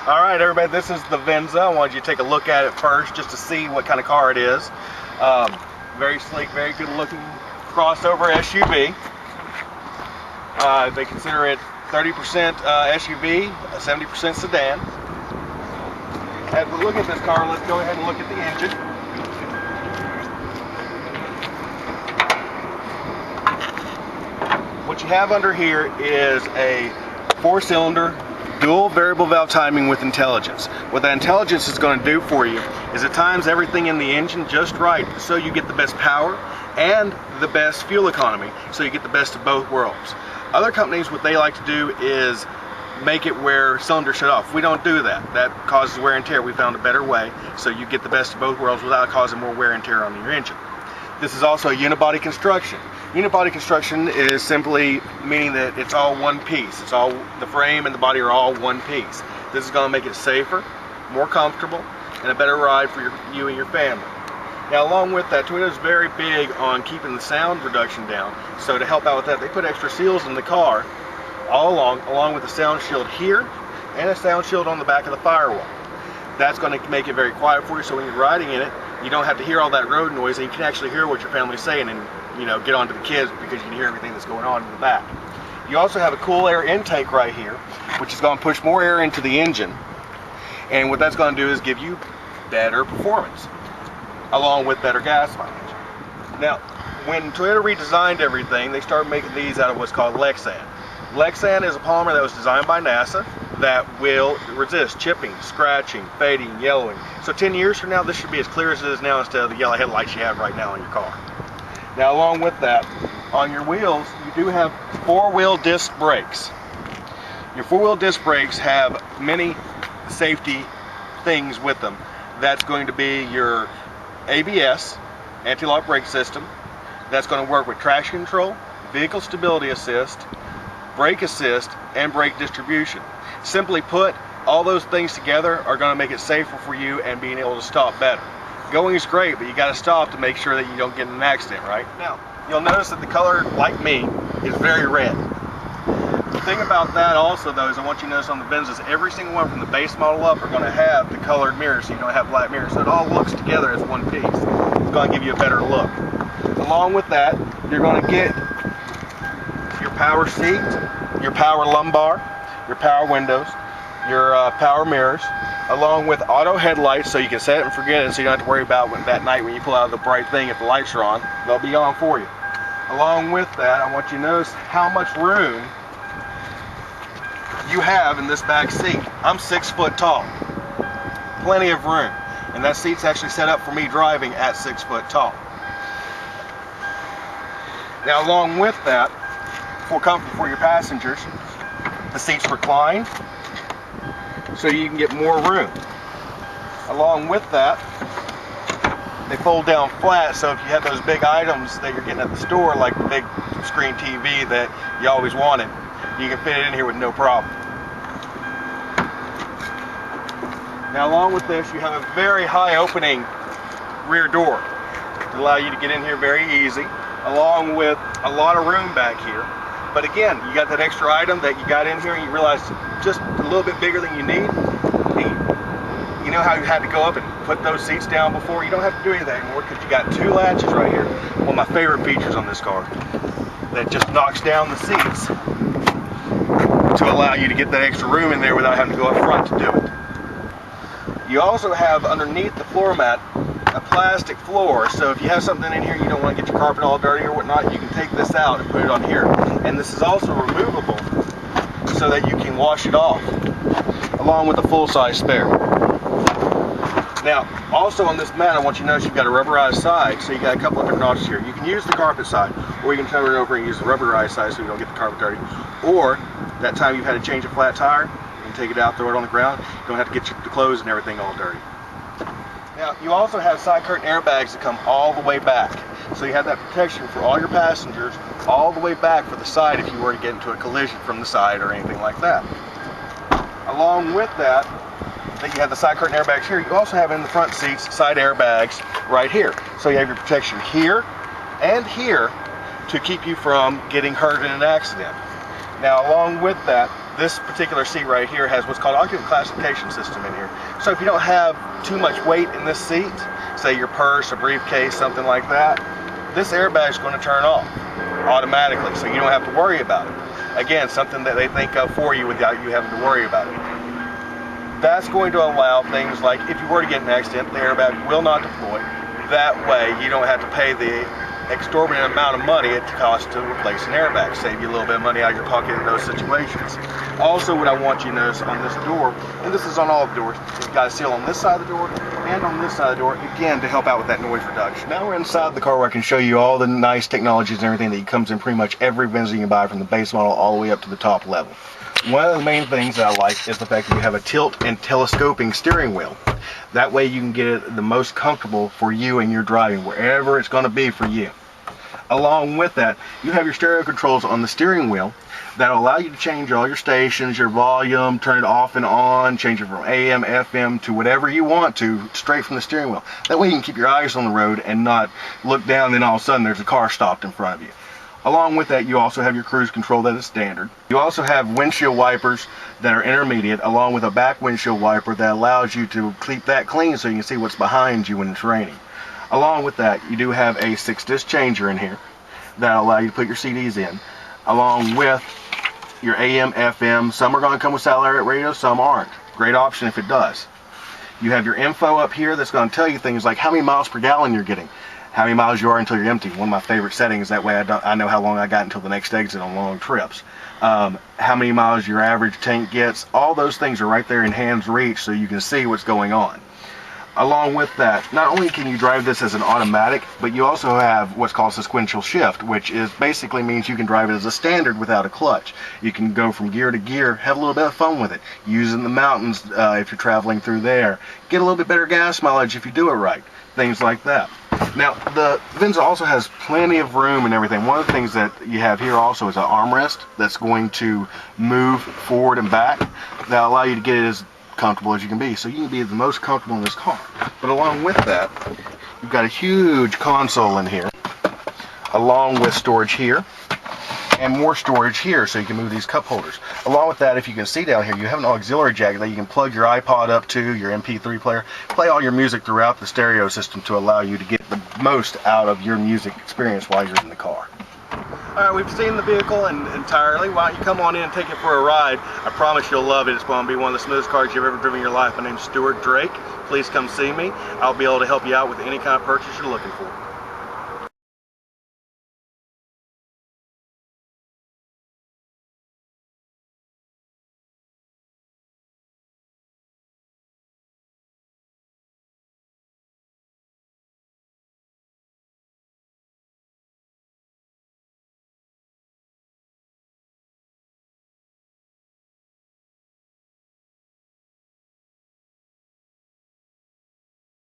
Alright everybody, this is the Venza. I wanted you to take a look at it first just to see what kind of car it is. Very sleek, very good looking crossover SUV. They consider it 30% SUV, 70% sedan. As we look at this car, let's go ahead and look at the engine. What you have under here is a 4-cylinder dual variable valve timing with intelligence. What that intelligence is going to do for you is it times everything in the engine just right so you get the best power and the best fuel economy, so you get the best of both worlds. Other companies, what they like to do is make it where cylinders shut off. We don't do that. That causes wear and tear. We found a better way so you get the best of both worlds without causing more wear and tear on your engine. This is also a unibody construction. Unibody construction is simply meaning that it's all one piece. It's all, the frame and the body are all one piece. This is going to make it safer, more comfortable, and a better ride for you and your family. Now along with that, Toyota is very big on keeping the sound reduction down. So to help out with that, they put extra seals in the car all along with a sound shield here and a sound shield on the back of the firewall. That's going to make it very quiet for you, so when you're riding in it, you don't have to hear all that road noise, and you can actually hear what your family's saying and, you know, get on to the kids because you can hear everything that's going on in the back. You also have a cool air intake right here, which is going to push more air into the engine, and what that's going to do is give you better performance along with better gas mileage. Now, when Toyota redesigned everything, they started making these out of what's called Lexan. Lexan is a polymer that was designed by NASA that will resist chipping, scratching, fading, yellowing. So 10 years from now, this should be as clear as it is now instead of the yellow headlights you have right now in your car. Now along with that, on your wheels, you do have 4-wheel disc brakes. Your 4-wheel disc brakes have many safety things with them. That's going to be your ABS, anti-lock brake system. That's going to work with traction control, vehicle stability assist, brake assist, and brake distribution. Simply put, all those things together are going to make it safer for you and being able to stop better. Going is great, but you got to stop to make sure that you don't get in an accident, right? Now, you'll notice that the color, like me, is very red. The thing about that also, though, is I want you to notice on the Venzas, every single one from the base model up are going to have the colored mirrors, so you don't have black mirrors. So it all looks together as one piece. It's going to give you a better look. Along with that, you're going to get your power seat, your power lumbar, your power windows, your power mirrors, along with auto headlights, so you can set it and forget it, so you don't have to worry about that night when you pull out of the bright thing, if the lights are on, they'll be on for you. Along with that, I want you to notice how much room you have in this back seat. I'm 6 foot tall, plenty of room, and that seat's actually set up for me driving at 6 foot tall. Now along with that, for comfort for your passengers, the seats recline so you can get more room. Along with that, they fold down flat, so if you have those big items that you're getting at the store, like the big screen TV that you always wanted, you can fit it in here with no problem. Now along with this, you have a very high opening rear door to allow you to get in here very easy, along with a lot of room back here. But again, you got that extra item that you got in here and you realize just a little bit bigger than you need. You know how you had to go up and put those seats down before? You don't have to do anything anymore because you got 2 latches right here. One of my favorite features on this car that just knocks down the seats to allow you to get that extra room in there without having to go up front to do it. You also have underneath the floor mat a plastic floor, so if you have something in here you don't want to get your carpet all dirty or whatnot, you can take this out and put it on here. And this is also removable so that you can wash it off, along with a full-size spare. Now, also on this mat, I want you to notice you've got a rubberized side, so you got a couple of different options here. You can use the carpet side, or you can turn it over and use the rubberized side so you don't get the carpet dirty. Or, that time you've had to change a flat tire, you can take it out, throw it on the ground, you don't have to get the clothes and everything all dirty. Now, you also have side curtain airbags that come all the way back. So you have that protection for all your passengers all the way back for the side if you were to get into a collision from the side or anything like that. Along with that, you have the side curtain airbags here. You also have in the front seats side airbags right here. So you have your protection here and here to keep you from getting hurt in an accident. Now along with that, this particular seat right here has what's called occupant classification system in here. So if you don't have too much weight in this seat, say your purse, a briefcase, something like that, this airbag is going to turn off automatically, so you don't have to worry about it. Again, something that they think of for you without you having to worry about it. That's going to allow things like, if you were to get in an accident, the airbag will not deploy. That way, you don't have to pay the exorbitant amount of money it costs to replace an airbag. Save you a little bit of money out of your pocket in those situations. Also, what I want you to notice on this door, and this is on all the doors, you've got a seal on this side of the door and on this side of the door, again, to help out with that noise reduction. Now we're inside the car where I can show you all the nice technologies and everything that comes in pretty much every Venza you can buy, from the base model all the way up to the top level. One of the main things that I like is the fact that you have a tilt and telescoping steering wheel. That way you can get it the most comfortable for you and your driving, wherever it's going to be for you. Along with that, you have your stereo controls on the steering wheel that will allow you to change all your stations, your volume, turn it off and on, change it from AM, FM to whatever you want to, straight from the steering wheel. That way you can keep your eyes on the road and not look down and then all of a sudden there's a car stopped in front of you. Along with that, you also have your cruise control that is standard. You also have windshield wipers that are intermediate, along with a back windshield wiper that allows you to keep that clean so you can see what's behind you when it's raining. Along with that, you do have a 6-disc changer in here that will allow you to put your CDs in, along with your AM, FM. Some are going to come with satellite radio, some aren't. Great option if it does. You have your info up here that's going to tell you things like how many miles per gallon you're getting, how many miles you are until you're empty. One of my favorite settings, that way I know how long I got until the next exit on long trips. How many miles your average tank gets. All those things are right there in hand's reach so you can see what's going on. Along with that, not only can you drive this as an automatic, but you also have what's called sequential shift, which is basically means you can drive it as a standard without a clutch. You can go from gear to gear, have a little bit of fun with it, use it in the mountains if you're traveling through there, get a little bit better gas mileage if you do it right, things like that. Now, the Venza also has plenty of room and everything. One of the things that you have here also is an armrest that's going to move forward and back that allow you to get it as comfortable as you can be, so you can be the most comfortable in this car. But along with that, you've got a huge console in here, along with storage here and more storage here, so you can move these cup holders. Along with that, if you can see down here, you have an auxiliary jack that you can plug your iPod up to, your MP3 player, play all your music throughout the stereo system to allow you to get the most out of your music experience while you're in the car. Alright, we've seen the vehicle entirely. Why don't you come on in and take it for a ride? I promise you'll love it. It's going to be one of the smoothest cars you've ever driven in your life. My name's Stuart Drake. Please come see me. I'll be able to help you out with any kind of purchase you're looking for.